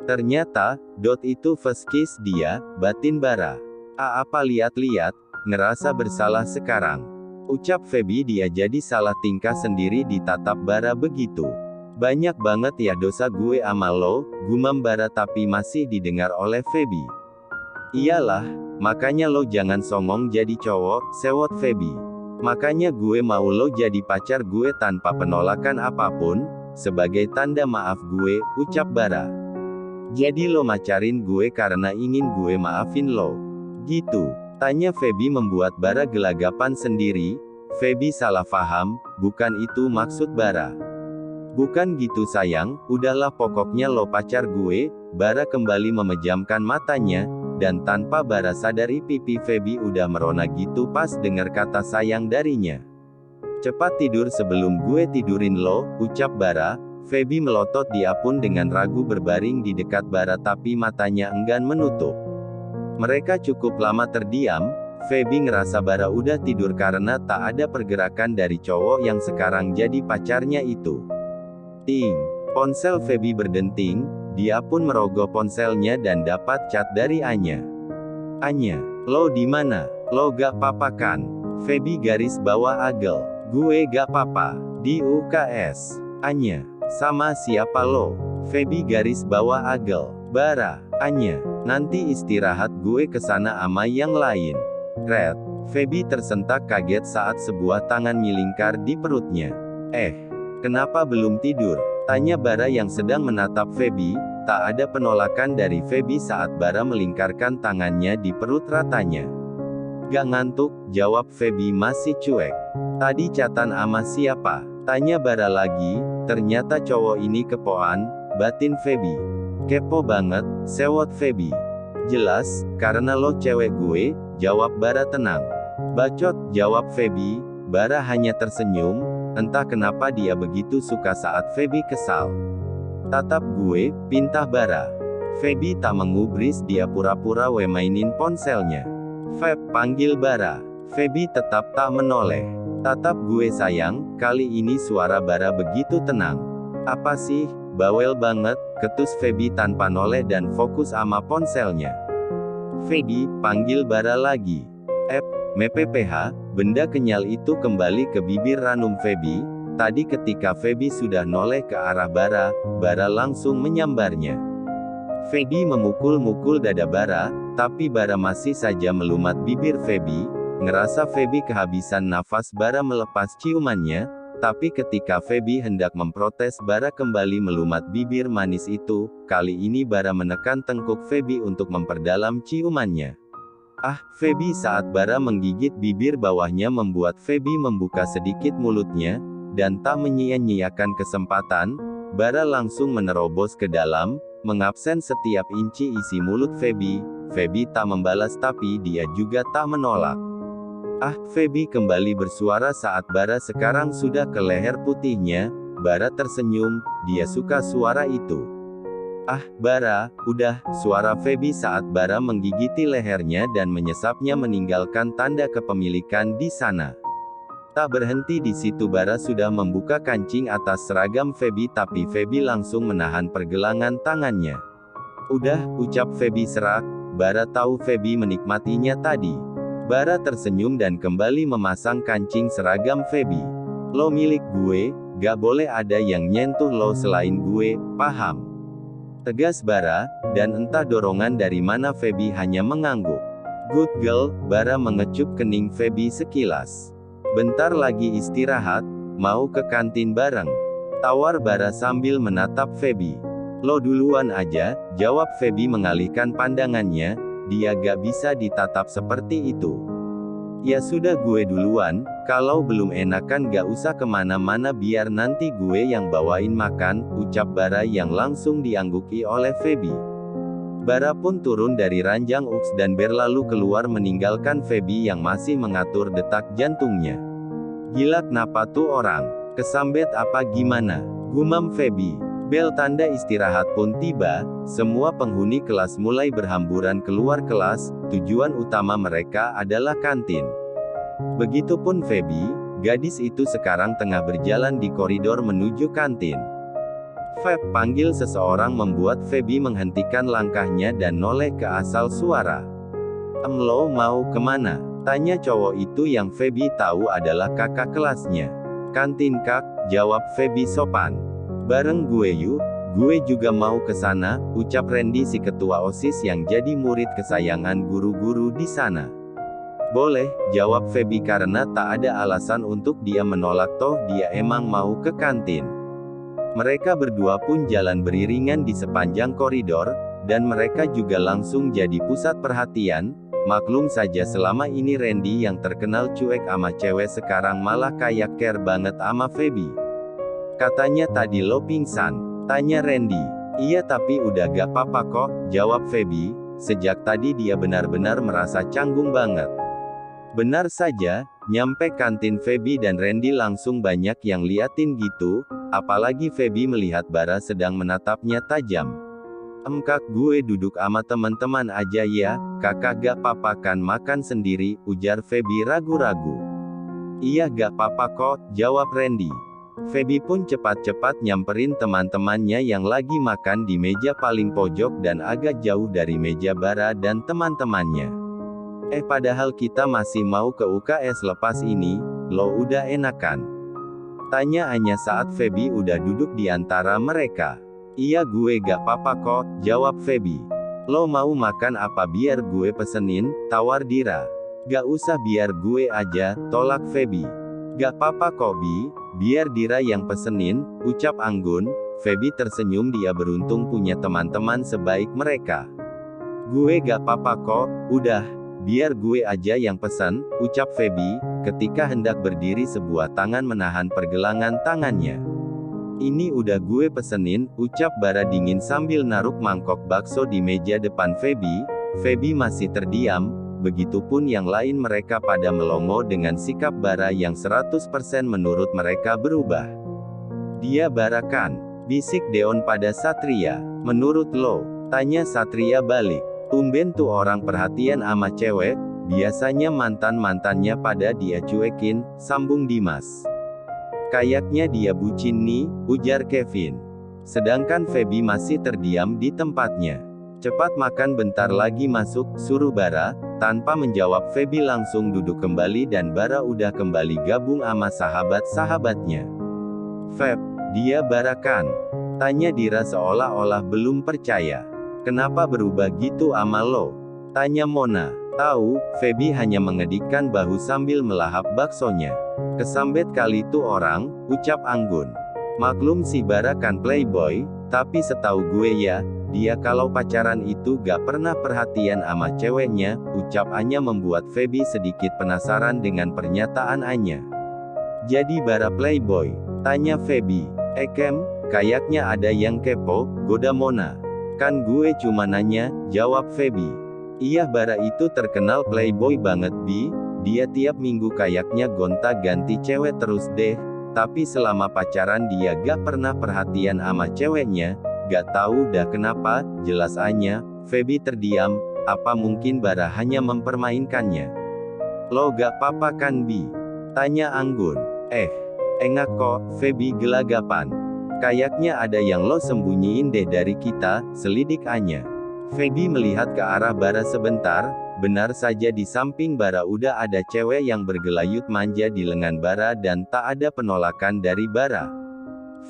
Ternyata, itu first kiss dia, batin Bara. Apa lihat-lihat, ngerasa bersalah sekarang. Ucap Feby. Dia jadi salah tingkah sendiri ditatap Bara begitu. Banyak banget ya dosa gue ama lo, gumam Bara tapi masih didengar oleh Feby. Iyalah, makanya lo jangan songong jadi cowok, sewot Feby. Makanya gue mau lo jadi pacar gue tanpa penolakan apapun, sebagai tanda maaf gue, ucap Bara. Jadi lo macarin gue karena ingin gue maafin lo. Gitu, tanya Feby membuat Bara gelagapan sendiri. Feby salah paham, bukan itu maksud Bara. Bukan gitu sayang, udahlah pokoknya lo pacar gue. Bara kembali memejamkan matanya, dan tanpa Bara sadari pipi Feby udah merona gitu pas denger kata sayang darinya. Cepat tidur sebelum gue tidurin lo, ucap Bara. Feby melotot dia pun dengan ragu berbaring di dekat Bara tapi matanya enggan menutup. Mereka cukup lama terdiam. Feby ngerasa Bara udah tidur karena tak ada pergerakan dari cowok yang sekarang jadi pacarnya itu. Ting! Ponsel Feby berdenting, dia pun merogoh ponselnya dan dapat chat dari Anya. Anya, lo di mana? Lo gak papa kan? Feby garis bawah agel. Gue gak papa. Di UKS. Anya, sama siapa lo? Feby garis bawah agel. Bara. Anya, nanti istirahat gue kesana ama yang lain. Red. Feby tersentak kaget saat sebuah tangan melingkar di perutnya. Kenapa belum tidur? Tanya Bara yang sedang menatap Feby. Tak ada penolakan dari Feby saat Bara melingkarkan tangannya di perut ratanya. Gak ngantuk, jawab Feby masih cuek. Tadi chatan ama siapa? Tanya Bara lagi. Ternyata cowok ini kepoan, batin Feby. Kepo banget, sewot Feby. Jelas, karena lo cewek gue, jawab Bara tenang. Bacot, jawab Feby. Bara hanya tersenyum, entah kenapa dia begitu suka saat Feby kesal. Tatap gue, pintah Bara. Feby tak mengubris, dia pura-pura mainin ponselnya. Feb, panggil Bara. Feby tetap tak menoleh. Tatap gue sayang, kali ini suara Bara begitu tenang. Apa sih, bawel banget, ketus Feby tanpa noleh dan fokus ama ponselnya. Feby, panggil Bara lagi. MPPH, benda kenyal itu kembali ke bibir ranum Feby. Tadi ketika Feby sudah noleh ke arah Bara, Bara langsung menyambarnya. Feby memukul-mukul dada Bara, tapi Bara masih saja melumat bibir Feby. Ngerasa Feby kehabisan nafas, Bara melepas ciumannya. Tapi ketika Feby hendak memprotes, Bara kembali melumat bibir manis itu. Kali ini Bara menekan tengkuk Feby untuk memperdalam ciumannya. Feby saat Bara menggigit bibir bawahnya membuat Feby membuka sedikit mulutnya, dan tak menyia-nyiakan kesempatan, Bara langsung menerobos ke dalam, mengabsen setiap inci isi mulut Feby. Feby tak membalas tapi dia juga tak menolak. Feby kembali bersuara saat Bara sekarang sudah ke leher putihnya. Bara tersenyum, dia suka suara itu. Bara, udah, suara Feby saat Bara menggigiti lehernya dan menyesapnya meninggalkan tanda kepemilikan di sana. Tak berhenti di situ, Bara sudah membuka kancing atas seragam Feby tapi Feby langsung menahan pergelangan tangannya. Udah, ucap Feby serak. Bara tahu Feby menikmatinya tadi. Bara tersenyum dan kembali memasang kancing seragam Feby. Lo milik gue, gak boleh ada yang nyentuh lo selain gue, paham? Tegas Bara, dan entah dorongan dari mana Feby hanya mengangguk. Good girl, Bara mengecup kening Feby sekilas. Bentar lagi istirahat, mau ke kantin bareng? Tawar Bara sambil menatap Feby. Lo duluan aja, jawab Feby mengalihkan pandangannya. Dia gak bisa ditatap seperti itu. Ya sudah gue duluan, kalau belum enakan gak usah kemana-mana biar nanti gue yang bawain makan, ucap Bara yang langsung diangguki oleh Feby. Bara pun turun dari ranjang uks dan berlalu keluar meninggalkan Feby yang masih mengatur detak jantungnya. Gila kenapa tuh orang? Kesambet apa gimana? Gumam Feby. Bel tanda istirahat pun tiba, semua penghuni kelas mulai berhamburan keluar kelas, tujuan utama mereka adalah kantin. Begitupun Feby, gadis itu sekarang tengah berjalan di koridor menuju kantin. Feb, panggil seseorang membuat Feby menghentikan langkahnya dan noleh ke asal suara. Lo mau kemana? Tanya cowok itu yang Feby tahu adalah kakak kelasnya. Kantin kak, jawab Feby sopan. Bareng gue yuk, gue juga mau ke sana, ucap Randy si ketua OSIS yang jadi murid kesayangan guru-guru di sana. Boleh, jawab Feby karena tak ada alasan untuk dia menolak toh dia emang mau ke kantin. Mereka berdua pun jalan beriringan di sepanjang koridor, dan mereka juga langsung jadi pusat perhatian. Maklum saja selama ini Randy yang terkenal cuek ama cewek sekarang malah kayak care banget ama Feby. Katanya tadi lo pingsan, tanya Randy. Iya tapi udah gak apa-apa kok, jawab Feby. Sejak tadi dia benar-benar merasa canggung banget. Benar saja, nyampe kantin Feby dan Randy langsung banyak yang liatin gitu, apalagi Feby melihat Bara sedang menatapnya tajam. Kak, gue duduk ama teman-teman aja ya, kakak gak papa kan makan sendiri, ujar Feby ragu-ragu. Iya gak papa kok, jawab Randy. Feby pun cepat-cepat nyamperin teman-temannya yang lagi makan di meja paling pojok dan agak jauh dari meja Bara dan teman-temannya. Padahal kita masih mau ke UKS lepas ini, lo udah enakan? Tanya Anya saat Feby udah duduk di antara mereka. Iya gue gak apa-apa kok, jawab Feby. Lo mau makan apa biar gue pesenin, tawar Dira. Gak usah biar gue aja, tolak Feby. Gak apa-apa kok Bi, biar Dira yang pesenin, ucap Anggun. Feby tersenyum, dia beruntung punya teman-teman sebaik mereka. Gue gak apa-apa kok, udah. Biar gue aja yang pesan, ucap Feby, ketika hendak berdiri sebuah tangan menahan pergelangan tangannya. Ini udah gue pesenin, ucap Bara dingin sambil naruh mangkok bakso di meja depan Feby. Feby masih terdiam, begitupun yang lain mereka pada melongo dengan sikap Bara yang 100% menurut mereka berubah. Dia Bara kan? Bisik Deon pada Satria. Menurut lo? Tanya Satria balik. Tumben tuh orang perhatian ama cewek, biasanya mantan-mantannya pada dia cuekin, sambung Dimas. Kayaknya dia bucin nih, ujar Kevin. Sedangkan Feby masih terdiam di tempatnya. Cepat makan bentar lagi masuk, suruh Bara. Tanpa menjawab Feby langsung duduk kembali dan Bara udah kembali gabung ama sahabat-sahabatnya. Feb, dia Bara kan? Tanya Dira seolah-olah belum percaya. Kenapa berubah gitu ama lo? Tanya Mona. Tahu, Feby hanya mengedikkan bahu sambil melahap baksonya. Kesambet kali itu orang, ucap Anggun. Maklum si Bara kan playboy, tapi setahu gue ya, dia kalau pacaran itu gak pernah perhatian ama ceweknya, ucap Anya membuat Feby sedikit penasaran dengan pernyataan Anya. Jadi Bara playboy? Tanya Feby. Kem, kayaknya ada yang kepo, goda Mona. Kan gue cuma nanya, jawab Feby. Iya Bara itu terkenal playboy banget Bi, dia tiap minggu kayaknya gonta-ganti cewek terus deh, tapi selama pacaran dia gak pernah perhatian ama ceweknya, gak tahu dah kenapa, jelas Anya. Feby terdiam, apa mungkin Bara hanya mempermainkannya? Lo gak papa kan Bi? Tanya Anggun. Enggak kok, Feby gelagapan. Kayaknya ada yang lo sembunyiin deh dari kita, selidik Anya. Feby melihat ke arah Bara sebentar, benar saja di samping Bara udah ada cewek yang bergelayut manja di lengan Bara dan tak ada penolakan dari Bara.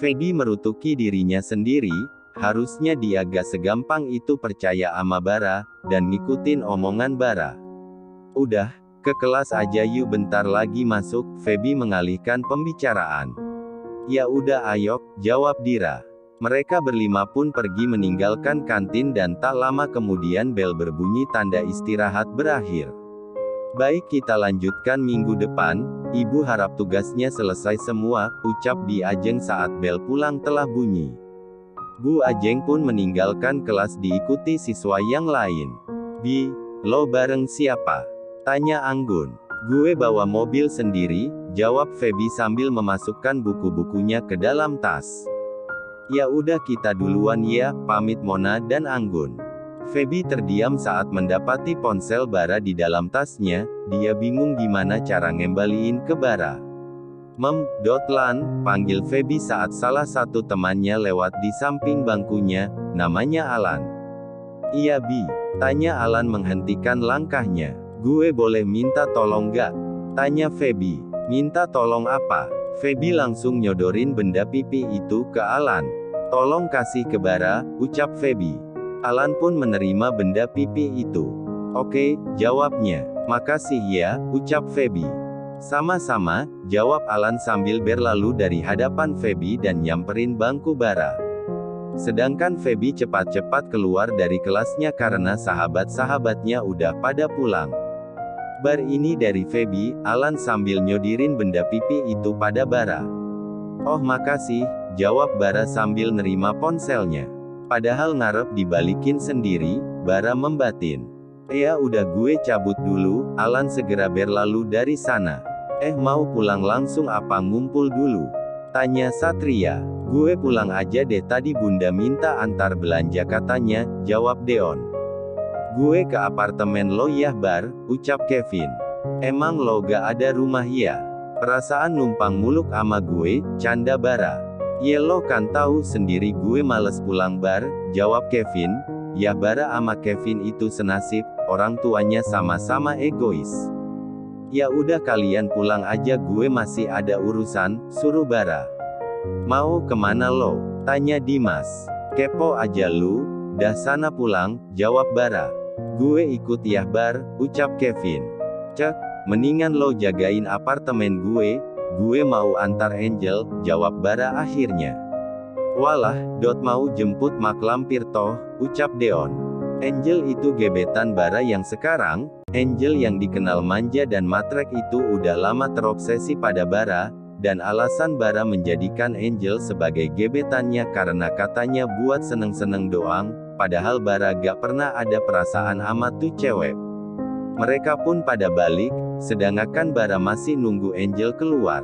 Feby merutuki dirinya sendiri, harusnya dia gak segampang itu percaya ama Bara, dan ngikutin omongan Bara. Udah, ke kelas aja yuk bentar lagi masuk, Feby mengalihkan pembicaraan. Ya udah ayo, jawab Dira. Mereka berlima pun pergi meninggalkan kantin dan tak lama kemudian bel berbunyi tanda istirahat berakhir. Baik kita lanjutkan minggu depan, ibu harap tugasnya selesai semua, ucap Bi Ajeng saat bel pulang telah bunyi. Bu Ajeng pun meninggalkan kelas diikuti siswa yang lain. Bi, lo bareng siapa? Tanya Anggun. Gue bawa mobil sendiri, jawab Feby sambil memasukkan buku-bukunya ke dalam tas. Ya udah kita duluan ya, pamit Mona dan Anggun. Feby terdiam saat mendapati ponsel Bara di dalam tasnya, dia bingung gimana cara ngembaliin ke Bara. Lan, panggil Feby saat salah satu temannya lewat di samping bangkunya, namanya Alan. Iya Bi, tanya Alan menghentikan langkahnya. Gue boleh minta tolong gak? Tanya Feby. Minta tolong apa? Feby langsung nyodorin benda pipi itu ke Alan. Tolong kasih ke Bara, ucap Feby. Alan pun menerima benda pipi itu. Oke, jawabnya. Makasih ya, ucap Feby. Sama-sama, jawab Alan sambil berlalu dari hadapan Feby dan nyamperin bangku Bara. Sedangkan Feby cepat-cepat keluar dari kelasnya karena sahabat-sahabatnya udah pada pulang. Bar ini dari Feby, Alan sambil nyodirin benda pipi itu pada Bara. Oh makasih, jawab Bara sambil nerima ponselnya. Padahal ngarep dibalikin sendiri, Bara membatin. Ya udah gue cabut dulu, Alan segera berlalu dari sana. Mau pulang langsung apa ngumpul dulu? Tanya Satria. Gue pulang aja deh tadi bunda minta antar belanja katanya, jawab Deon. Gue ke apartemen lo ya Bar, ucap Kevin. Emang lo gak ada rumah ya? Perasaan numpang muluk ama gue, canda Bara. Ya lo kan tahu sendiri gue males pulang Bar, jawab Kevin. Ya Bara ama Kevin itu senasib, orang tuanya sama-sama egois. Ya udah kalian pulang aja gue masih ada urusan, suruh Bara. Mau kemana lo? Tanya Dimas. Kepo aja lu, dah sana pulang, jawab Bara. Gue ikut ya Bar, ucap Kevin. Cek, mendingan lo jagain apartemen gue mau antar Angel, jawab Bara akhirnya. Walah, mau jemput mak lampir toh, ucap Deon. Angel itu gebetan Bara yang sekarang. Angel yang dikenal manja dan matrek itu udah lama terobsesi pada Bara, dan alasan Bara menjadikan Angel sebagai gebetannya karena katanya buat seneng-seneng doang, padahal Bara gak pernah ada perasaan sama tuh cewek. Mereka pun pada balik, sedangkan Bara masih nunggu Angel keluar.